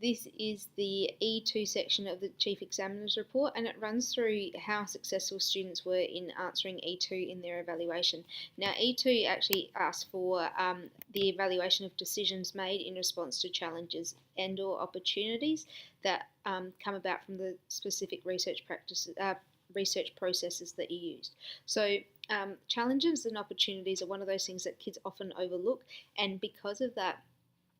this is the E2 section of the Chief Examiner's Report, and it runs through how successful students were in answering E2 in their evaluation. Now, E2 actually asks for the evaluation of decisions made in response to challenges and or opportunities that come about from the specific research processes that you used. So challenges and opportunities are one of those things that kids often overlook, and because of that,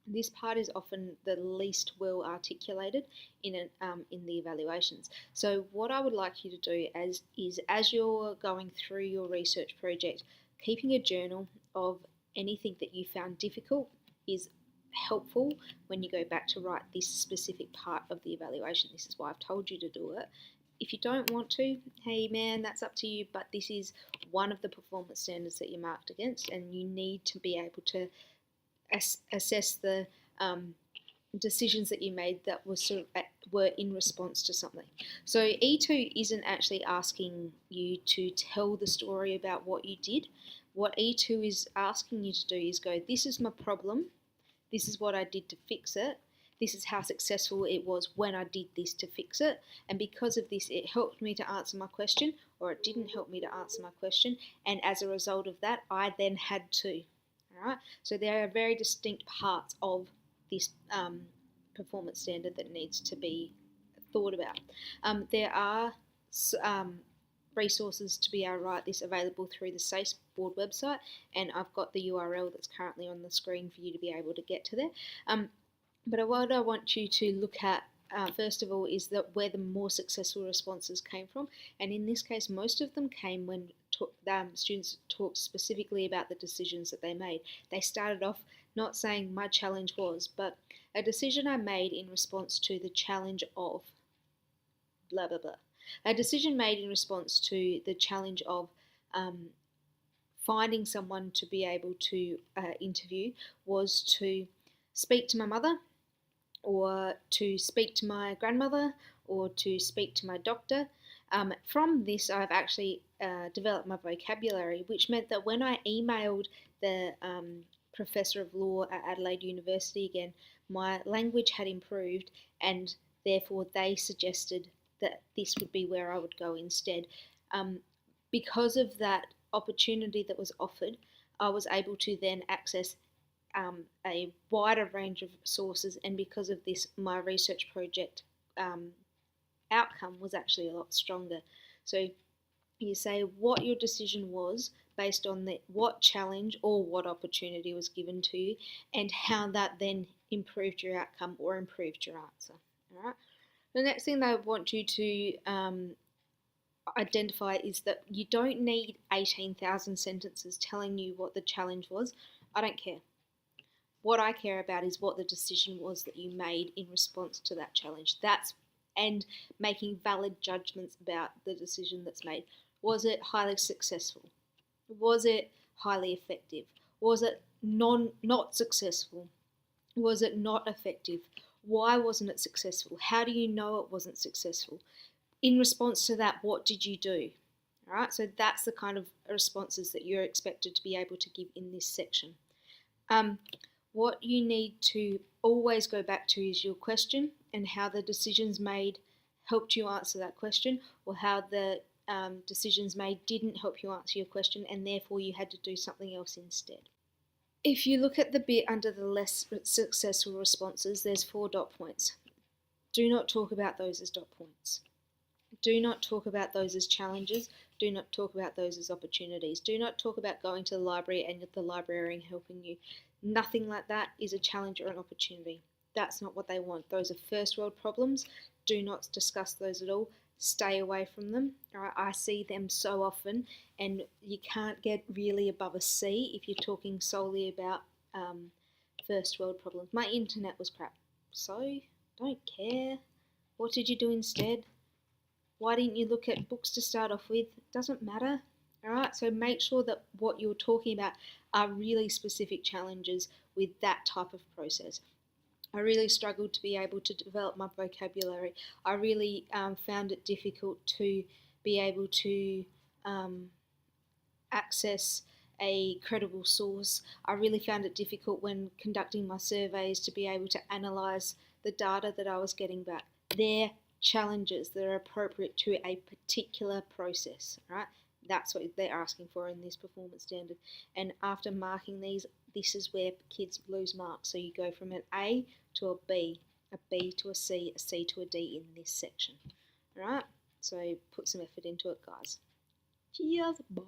this part is often the least well articulated in the evaluations. So what I would like you to do is as you're going through your research project, keeping a journal of anything that you found difficult is helpful when you go back to write this specific part of the evaluation. This is why I've told you to do it. If you don't want to, hey man, that's up to you, but this is one of the performance standards that you're marked against, and you need to be able to assess the decisions that you made that were in response to something. So E2 isn't actually asking you to tell the story about what you did. What E2 is asking you to do is go, this is my problem, this is what I did to fix it, this is how successful it was when I did this to fix it, and because of this it helped me to answer my question, or it didn't help me to answer my question, and as a result of that I then had to. Alright, so there are very distinct parts of this performance standard that needs to be thought about. There are resources to be able to write this available through the SACE board website, and I've got the URL that's currently on the screen for you to be able to get to there. But what I want you to look at first of all is that where the more successful responses came from, and in this case most of them came when students talked specifically about the decisions that they made. They started off not saying my challenge was, but a decision I made in response to the challenge of blah blah blah. A decision made in response to the challenge of finding someone to be able to interview was to speak to my mother, or to speak to my grandmother, or to speak to my doctor. From this, I've actually developed my vocabulary, which meant that when I emailed the Professor of Law at Adelaide University again, my language had improved, and therefore they suggested that this would be where I would go instead. Because of that opportunity that was offered, I was able to then access a wider range of sources, and because of this, my research project outcome was actually a lot stronger. So you say what your decision was based on what challenge or what opportunity was given to you, and how that then improved your outcome or improved your answer. All right. The next thing that I want you to identify is that you don't need 18,000 sentences telling you what the challenge was. I don't care. What I care about is what the decision was that you made in response to that challenge. And making valid judgments about the decision that's made. Was it highly successful? Was it highly effective? Was it not successful? Was it not effective? Why wasn't it successful? How do you know it wasn't successful? In response to that, what did you do? All right, so that's the kind of responses that you're expected to be able to give in this section. What you need to always go back to is your question and how the decisions made helped you answer that question, or how the decisions made didn't help you answer your question and therefore you had to do something else instead. If you look at the bit under the less successful responses, there's 4 dot points. Do not talk about those as dot points. Do not talk about those as challenges. Do not talk about those as opportunities. Do not talk about going to the library and the librarian helping you. Nothing like that is a challenge or an opportunity. That's not what they want. Those are first world problems. Do not discuss those at all. Stay away from them. All right? I see them so often, and you can't get really above a C if you're talking solely about first world problems. My internet was crap, so don't care. What did you do instead? Why didn't you look at books to start off with? It doesn't matter. Alright, so make sure that what you're talking about are really specific challenges with that type of process. I really struggled to be able to develop my vocabulary. I really found it difficult to be able to access a credible source. I really found it difficult when conducting my surveys to be able to analyse the data that I was getting back. Their challenges that are appropriate to a particular process, right? That's what they're asking for in this performance standard. And after marking these, this is where kids lose marks. So you go from an A to a B to a C to a D in this section. All right? So put some effort into it, guys. Cheers, bye.